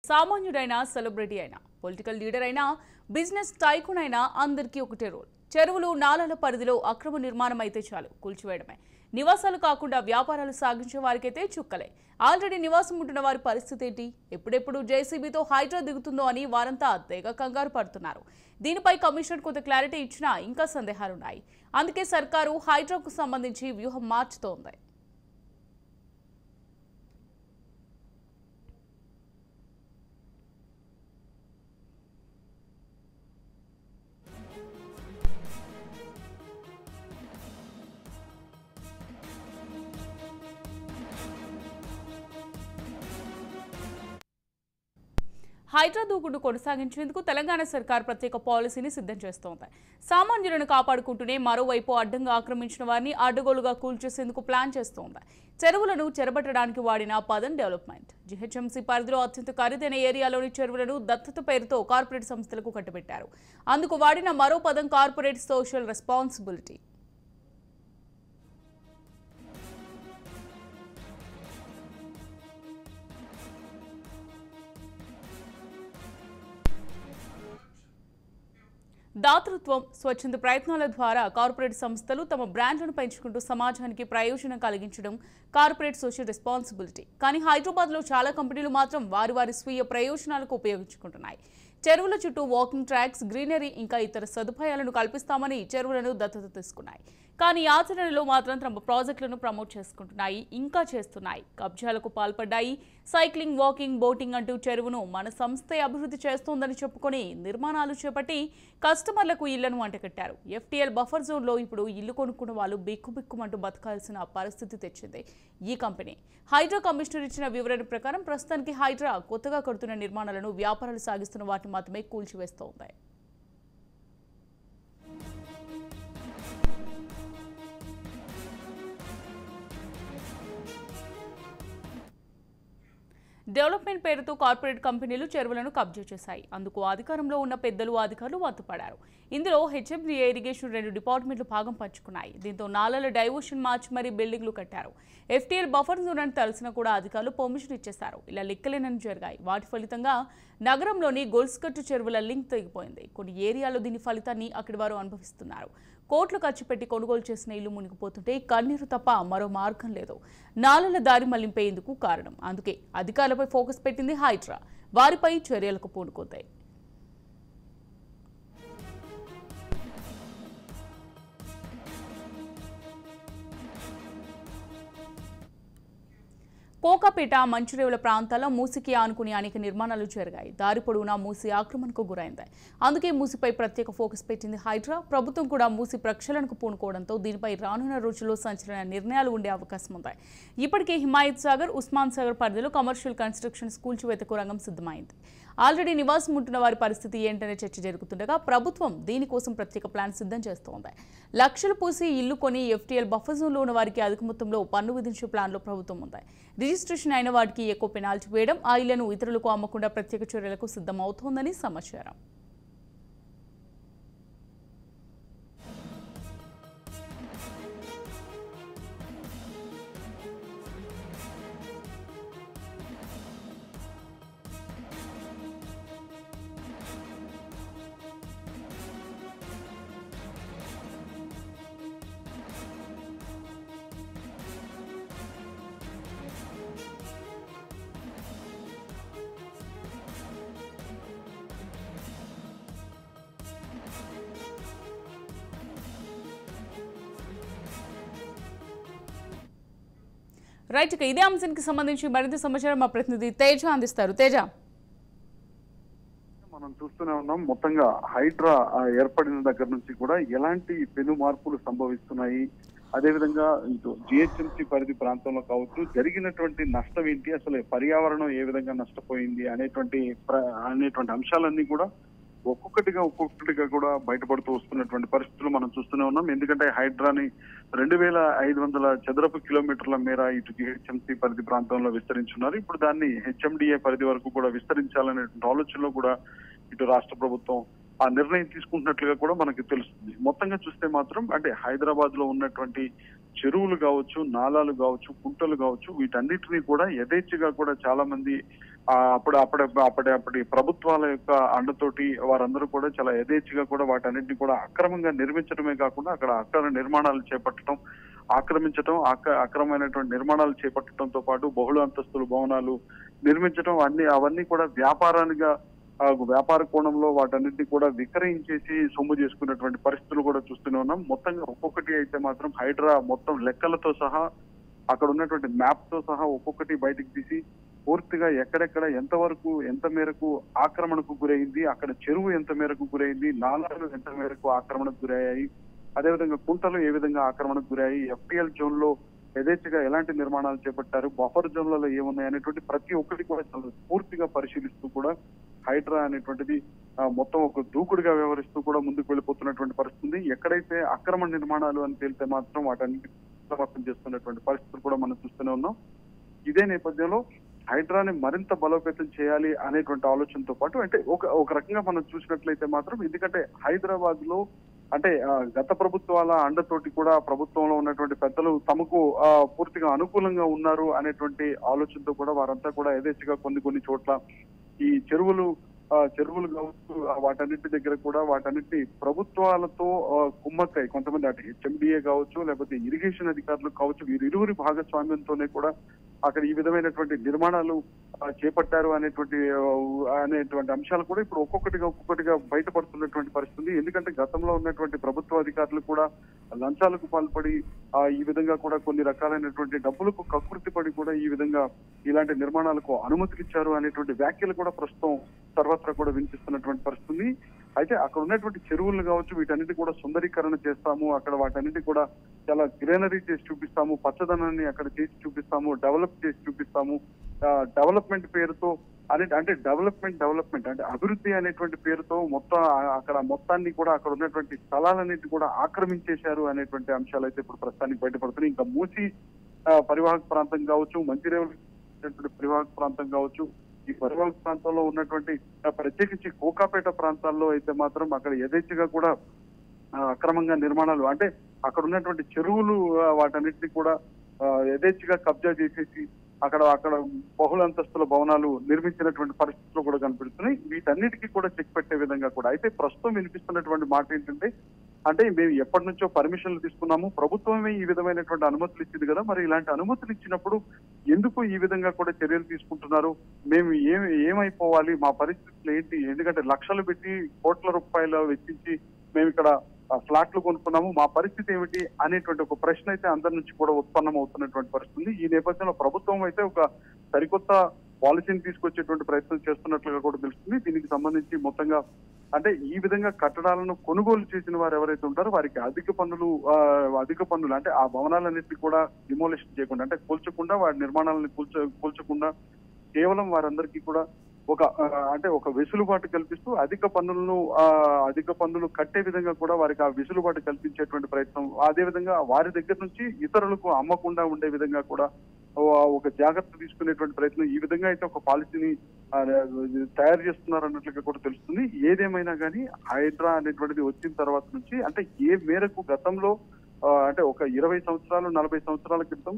సామాన్యుడైనా celebrity అయినా political leader అయినా business tycoon అయినా అందరికీ ఒకటే రోల్. చెరువులు నాలాల పరిధిలో అక్రమ నిర్మాణం అయితే చాలు కూల్చివేయడమే. నివాసాలు కాకుండా వ్యాపారాలు సాగించే వారికైతే చుక్కలే. ఆల్రెడీ నివాసం ఉంటున్న వారి పరిస్థితి ఏంటి? ఎప్పుడెప్పుడు జేసీబీతో హైడ్రా దిగుతుందో అని వారంతా తెగ కంగారు పడుతున్నారు. దీనిపై కమిషనర్ కొంత క్లారిటీ ఇచ్చినా ఇంకా సందేహాలున్నాయి. అందుకే సర్కారు హైడ్రాకు సంబంధించి వ్యూహం మార్చుతోంది. హైడ్రా దూకుడు కొనసాగించేందుకు తెలంగాణ సర్కార్ ప్రత్యేక పాలసీని సిద్ధం చేస్తోంది. సామాన్యులను కాపాడుకుంటూనే మరోవైపు అడ్డంగా ఆక్రమించిన వారిని అడ్డగోలుగా కూల్చేసేందుకు ప్లాన్ చేస్తోంది. చెరువులను చెరబట్టడానికి వాడిన పదం డెవలప్మెంట్. జీహెచ్ఎంసీ పరిధిలో అత్యంత ఖరీదైన ఏరియాలోని చెరువులను దత్తత పేరుతో కార్పొరేట్ సంస్థలకు కట్టబెట్టారు. అందుకు వాడిన మరో పదం కార్పొరేట్ సోషల్ రెస్పాన్సిబిలిటీ. దాతృత్వం, స్వచ్ఛంద ప్రయత్నాల ద్వారా కార్పొరేట్ సంస్థలు తమ బ్రాండ్లను పెంచుకుంటూ సమాజానికి ప్రయోజనం కలిగించడం కార్పొరేట్ సోషల్ రెస్పాన్సిబిలిటీ. కానీ హైదరాబాద్లో చాలా కంపెనీలు మాత్రం వారి స్వీయ ప్రయోజనాలకు ఉపయోగించుకుంటున్నాయి. చెరువుల చుట్టూ వాకింగ్ ట్రాక్స్, గ్రీనరీ ఇంకా ఇతర సదుపాయాలను కల్పిస్తామని చెరువులను దత్తత తీసుకున్నాయి. కానీ ఆచరణలో మాత్రం తమ ప్రాజెక్టులను ప్రమోట్ చేసుకుంటున్నాయి, ఇంకా చేస్తున్నాయి. కబ్జాలకు పాల్పడ్డాయి. సైక్లింగ్, వాకింగ్, బోటింగ్ అంటూ చెరువును మన సంస్థే అభివృద్ధి చేస్తోందని చెప్పుకొని నిర్మాణాలు చేపట్టి కస్టమర్లకు ఇళ్లను అంటకట్టారు. ఎఫ్టీఎల్ బఫర్ జోన్లో ఇప్పుడు ఇల్లు కొనుక్కున్న వాళ్ళు బిక్కుబిక్కుమంటూ బతకాల్సిన పరిస్థితి తెచ్చింది ఈ కంపెనీ. హైడ్రా కమిషనర్ ఇచ్చిన వివరణ ప్రకారం ప్రస్తుతానికి హైడ్రా కొత్తగా కడుతున్న నిర్మాణాలను, వ్యాపారాలు సాగిస్తున్న వాటిని మాత్రమే కూల్చివేస్తోంది. డెవలప్మెంట్ పేరుతో కార్పొరేట్ కంపెనీలు చెరువులను కబ్జా చేశాయి. అందుకు అధికారంలో ఉన్న పెద్దలు, అధికారులు వంతుపడారు. ఇందులో హెచ్ఎండిఏ, ఇరిగేషన్ 2 డిపార్ట్మెంట్లు భాగం పంచుకున్నాయి. దీంతో నాలాల డైవర్షన్ మార్చి మరీ బిల్డింగ్లు కట్టారు. ఎఫ్టీఎల్ బఫర్ జోన్ అని తెలిసినా కూడా అధికారులు పర్మిషన్ ఇచ్చేశారు. ఇలా లెక్కలేనని జరిగాయి. వాటి ఫలితంగా నగరంలోని గొలుసుకట్టు చెరువుల లింక్ తెగిపోయింది. కొన్ని ఏరియాలో దీని ఫలితాన్ని అక్కడి వారు అనుభవిస్తున్నారు. కోట్లు ఖర్చు పెట్టి కొనుగోలు చేసిన ఇల్లు మునిగిపోతుంటే కన్నీరు తప్ప మరో మార్గం లేదు. నాలల దారి మళ్లింపేందుకు కారణం. అందుకే అధికారులపై ఫోకస్ పెట్టింది హైడ్రా. వారిపై చర్యలకు పూనుకుంది. కోకాపేట, మంచిరేవుల ప్రాంతాల్లో మూసికి ఆనుకుని అనేక నిర్మాణాలు జరిగాయి. దారి పొడవునా మూసి ఆక్రమణకు గురైంది. అందుకే మూసిపై ప్రత్యేక ఫోకస్ పెట్టింది హైడ్రా. ప్రభుత్వం కూడా మూసి ప్రక్షాళనకు పూనుకోవడంతో దీనిపై రానున్న రోజుల్లో సంచలన నిర్ణయాలు ఉండే అవకాశం ఉంది. ఇప్పటికే హిమాయత్ సాగర్, ఉస్మాన్ సాగర్ పరిధిలో కమర్షియల్ కన్స్ట్రక్షన్స్ కూల్చివేతకు రంగం సిద్ధమైంది. ఆల్రెడీ నివాసం ఉంటున్న వారి పరిస్థితి ఏంటనే చర్చ జరుగుతుండగా ప్రభుత్వం దీనికోసం ప్రత్యేక ప్లాన్ సిద్ధం చేస్తోంది. లక్షలు పూసి ఇల్లు కొని ఎఫ్టీఎల్ బఫర్ జోన్లో ఉన్న వారికి అధిక మొత్తంలో పన్ను విధించే ప్లాన్లో ప్రభుత్వం ఉంది. రిజిస్ట్రేషన్ అయిన వాటికి ఎక్కువ పెనాల్టీ వేయడం, ఆ ఇళ్లను ఇతరులకు అమ్మకుండా ప్రత్యేక చర్యలకు సిద్ధమవుతోందని సమాచారం. రైట్, ఇక ఇదే అంశానికి సంబంధించి మరింత సమాచారం మా ప్రతినిధి తేజ అందిస్తారు. తేజ, మనం చూస్తూనే ఉన్నాం. మొత్తంగా హైడ్రా ఏర్పడిన దగ్గర నుంచి కూడా ఎలాంటి పెను మార్పులు సంభవిస్తున్నాయి, అదేవిధంగా జిహెచ్ఎంసీ పరిధి ప్రాంతంలో కావచ్చు జరిగినటువంటి నష్టం ఏంటి, అసలు పర్యావరణం ఏ విధంగా నష్టపోయింది అనేటువంటి అంశాలన్నీ కూడా ఒక్కొక్కటిగా కూడా బయటపడుతూ వస్తున్నటువంటి పరిస్థితులు మనం చూస్తూనే ఉన్నాం. ఎందుకంటే హైడ్రాని 2500 చదరపు కిలోమీటర్ల మేర ఇటు జిహెచ్ఎంసీ పరిధి ప్రాంతంలో విస్తరించున్నారు. ఇప్పుడు దాన్ని హెచ్ఎండిఏ పరిధి వరకు కూడా విస్తరించాలనేటువంటి ఆలోచనలో కూడా ఇటు రాష్ట్ర ప్రభుత్వం ఆ నిర్ణయం తీసుకుంటున్నట్లుగా కూడా మనకి తెలుస్తుంది. మొత్తంగా చూస్తే మాత్రం అంటే హైదరాబాద్ లో ఉన్నటువంటి చెరువులు కావచ్చు, నాలాలు కావచ్చు, కుంటలు కావచ్చు, వీటన్నిటినీ కూడా యథేచ్ఛగా కూడా చాలా మంది అప్పటి ప్రభుత్వాల యొక్క అండతోటి వారందరూ కూడా చాలా యథేచ్ఛగా కూడా వాటన్నింటినీ కూడా అక్రమంగా నిర్మించడమే కాకుండా అక్కడ అక్రమ నిర్మాణాలు చేపట్టడం, ఆక్రమించడం, అక్రమమైనటువంటి నిర్మాణాలు చేపట్టడంతో పాటు బహుళ అంతస్తుల భవనాలు నిర్మించడం అవన్నీ కూడా వ్యాపార కోణంలో వాటన్నింటినీ కూడా విక్రయించేసి సొమ్ము చేసుకున్నటువంటి పరిస్థితులు కూడా చూస్తూనే ఉన్నాం. మొత్తంగా ఒక్కొక్కటి అయితే మాత్రం హైడ్రా మొత్తం లెక్కలతో సహా అక్కడ ఉన్నటువంటి మ్యాప్ తో సహా ఒక్కొక్కటి బయటకు తీసి పూర్తిగా ఎక్కడెక్కడ ఎంత మేరకు ఆక్రమణకు గురైంది, అక్కడ చెరువు ఎంత మేరకు గురైంది, నాలాలు ఎంత మేరకు ఆక్రమణకు గురయ్యాయి, అదేవిధంగా కుంటలు ఏ విధంగా ఆక్రమణకు గురయ్యాయి, FTL జోన్ లో యథేచ్ఛగా ఎలాంటి నిర్మాణాలు చేపట్టారు, బఫర్ జోన్లలో ఏమున్నాయి అనేటువంటి ప్రతి ఒక్కటి కూడా చాలా పూర్తిగా పరిశీలిస్తూ కూడా హైడ్రా అనేటువంటిది మొత్తం ఒక దూకుడుగా వ్యవహరిస్తూ కూడా ముందుకు వెళ్ళిపోతున్నటువంటి పరిస్థితి. ఎక్కడైతే అక్రమ నిర్మాణాలు అని తేలితే మాత్రం వాటన్నిటి సమర్థం చేస్తున్నటువంటి పరిస్థితులు కూడా మనం చూస్తూనే ఉన్నాం. ఇదే నేపథ్యంలో హైడ్రాని మరింత బలోపేతం చేయాలి అనేటువంటి ఆలోచనతో పాటు అంటే ఒక రకంగా మనం చూసినట్లయితే మాత్రం, ఎందుకంటే హైదరాబాద్ లో అంటే గత ప్రభుత్వాల అండతోటి కూడా ప్రభుత్వంలో ఉన్నటువంటి పెద్దలు తమకు పూర్తిగా అనుకూలంగా ఉన్నారు అనేటువంటి ఆలోచనతో కూడా వారంతా కూడా యథేచ్ఛగా కొన్ని చోట్ల ఈ చెరువులు కావచ్చు వాటన్నిటి దగ్గర కూడా వాటన్నిటి ప్రభుత్వాలతో కుమ్మక్కై కొంతమంది అటు HMDA కావచ్చు లేకపోతే ఇరిగేషన్ అధికారులు కావచ్చు వీరిరువురి భాగస్వామ్యంతోనే కూడా అక్కడ ఈ విధమైనటువంటి నిర్మాణాలు చేపట్టారు అనేటువంటి అంశాలు కూడా ఇప్పుడు ఒక్కొక్కటిగా బయటపడుతున్నటువంటి పరిస్థితి. ఎందుకంటే గతంలో ఉన్నటువంటి ప్రభుత్వ అధికారులు కూడా లంచాలకు పాల్పడి ఈ విధంగా కూడా కొన్ని రకాలైనటువంటి డబ్బులకు కకృతి పడి కూడా ఈ విధంగా ఇలాంటి నిర్మాణాలకు అనుమతులు ఇచ్చారు అనేటువంటి వ్యాఖ్యలు కూడా ప్రస్తుతం సర్వత్రా కూడా వినిపిస్తున్నటువంటి పరిస్థితి. అయితే అక్కడ ఉన్నటువంటి చెరువులు కావచ్చు వీటన్నిటి కూడా సుందరీకరణ చేస్తాము, అక్కడ వాటన్నిటి కూడా చాలా గ్రీనరీ చేసి చూపిస్తాము, పచ్చదనాన్ని అక్కడ చేసి చూపిస్తాము, డెవలప్ చేసి చూపిస్తాము, డెవలప్మెంట్ పేరుతో అంటే డెవలప్మెంట్ అంటే అభివృద్ధి అనేటువంటి పేరుతో అక్కడ మొత్తాన్ని కూడా అక్కడ ఉన్నటువంటి స్థలాలన్నింటి కూడా ఆక్రమించేశారు అనేటువంటి అంశాలు అయితే ఇప్పుడు ప్రస్తుతానికి బయటపడుతున్నాయి. ఇంకా మూసి పరివాహక ప్రాంతం కావచ్చు, మంచిరేవులు పరివాహక ప్రాంతం కావచ్చు, ఈ పరివాహక ప్రాంతంలో ఉన్నటువంటి ప్రత్యేకించి కోకాపేట ప్రాంతాల్లో అయితే మాత్రం అక్కడ యథేచ్ఛగా కూడా అక్రమంగా నిర్మాణాలు అంటే అక్కడ ఉన్నటువంటి చెరువులు వాటన్నిటిని కూడా యథేచ్ఛగా కబ్జా చేసేసి అక్కడ బహుళ అంతస్తుల భవనాలు నిర్మించినటువంటి పరిస్థితులు కూడా కనిపిస్తున్నాయి. వీటన్నిటికీ కూడా చెక్ పెట్టే విధంగా కూడా అయితే ప్రస్తుతం వినిపిస్తున్నటువంటి మాట ఏంటంటే, అంటే మేము ఎప్పటి నుంచో పర్మిషన్లు తీసుకున్నాము, ప్రభుత్వమే ఈ విధమైనటువంటి అనుమతులు ఇచ్చింది కదా, మరి ఇలాంటి అనుమతులు ఇచ్చినప్పుడు ఎందుకు ఈ విధంగా కూడా చర్యలు తీసుకుంటున్నారు, మేము ఏమైపోవాలి, మా పరిస్థితులు ఏంటి, ఎందుకంటే లక్షలు పెట్టి కోట్ల రూపాయలు వెచ్చించి మేము ఇక్కడ ఫ్లాట్లు కొనుక్కున్నాము, మా పరిస్థితి ఏమిటి అనేటువంటి ఒక ప్రశ్న అయితే అందరి నుంచి కూడా ఉత్పన్నం అవుతున్నటువంటి పరిస్థితి. ఈ నేపథ్యంలో ప్రభుత్వం అయితే ఒక సరికొత్త పాలసీని తీసుకొచ్చేటువంటి ప్రయత్నం చేస్తున్నట్లుగా కూడా తెలుస్తుంది. దీనికి సంబంధించి మొత్తంగా అంటే ఈ విధంగా కట్టడాలను కొనుగోలు చేసిన వారు ఎవరైతే ఉంటారో వారికి అధిక పన్నులు అంటే ఆ భవనాలన్నింటినీ కూడా డిమోలిషన్ చేయకుండా అంటే కూల్చకుండా వారి నిర్మాణాలను కూల్చకుండా కేవలం వారందరికీ కూడా ఒక వెసులుబాటు కల్పిస్తూ అధిక పన్నులు కట్టే విధంగా కూడా వారికి ఆ వెసులుబాటు కల్పించేటువంటి ప్రయత్నం, అదే విధంగా వారి దగ్గర నుంచి ఇతరులకు అమ్మకుండా ఉండే విధంగా కూడా ఒక జాగ్రత్త తీసుకునేటువంటి ప్రయత్నం, ఈ విధంగా అయితే ఒక పాలసీని తయారు చేస్తున్నారు అన్నట్లుగా కూడా తెలుస్తుంది. ఏదేమైనా కానీ హైడ్రా అనేటువంటిది వచ్చిన తర్వాత నుంచి అంటే ఏ మేరకు గతంలో అంటే ఒక 20 సంవత్సరాలు 40 సంవత్సరాల క్రితం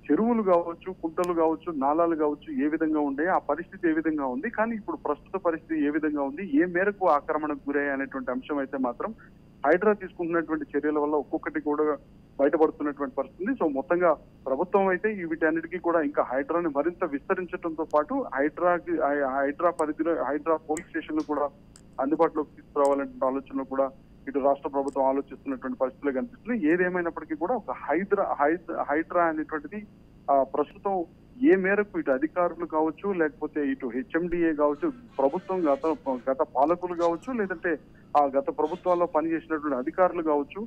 చెరువులు కావచ్చు, కుంటలు కావచ్చు, నాలాలు కావచ్చు ఏ విధంగా ఉండే, ఆ పరిస్థితి ఏ విధంగా ఉంది, కానీ ఇప్పుడు ప్రస్తుత పరిస్థితి ఏ విధంగా ఉంది, ఏ మేరకు ఆక్రమణకు గురయ్యాయి అనేటువంటి అంశం అయితే మాత్రం హైడ్రా తీసుకుంటున్నటువంటి చర్యల వల్ల ఒక్కొక్కటి కూడా బయటపడుతున్నటువంటి పరిస్థితి. సో మొత్తంగా ప్రభుత్వం అయితే వీటన్నిటికీ కూడా ఇంకా హైడ్రాని మరింత విస్తరించడంతో పాటు హైడ్రా పరిధిలో హైడ్రా పోలీస్ స్టేషన్లు కూడా అందుబాటులోకి తీసుకురావాలనే ఆలోచనలు కూడా ఇటు రాష్ట్ర ప్రభుత్వం ఆలోచిస్తున్నటువంటి పరిస్థితులు కనిపిస్తున్నాయి. ఏదేమైనప్పటికీ కూడా ఒక హైడ్రా అనేటువంటిది ప్రస్తుతం ఏ మేరకు ఇటు అధికారులు కావచ్చు లేకపోతే ఇటు HMDA కావచ్చు, ప్రభుత్వం గత పాలకులు కావచ్చు, లేదంటే ఆ గత ప్రభుత్వాల్లో పనిచేసినటువంటి అధికారులు కావచ్చు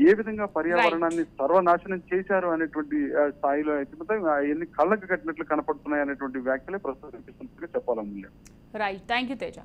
ఏ విధంగా పర్యావరణాన్ని సర్వనాశనం చేశారు అనేటువంటి స్థాయిలో అయితే ఎన్ని కళ్ళకు కట్టినట్లు కనపడుతున్నాయి అనేటువంటి వ్యాఖ్యలే ప్రస్తుతం చెప్పాలనుంది. Right, thank you Teja.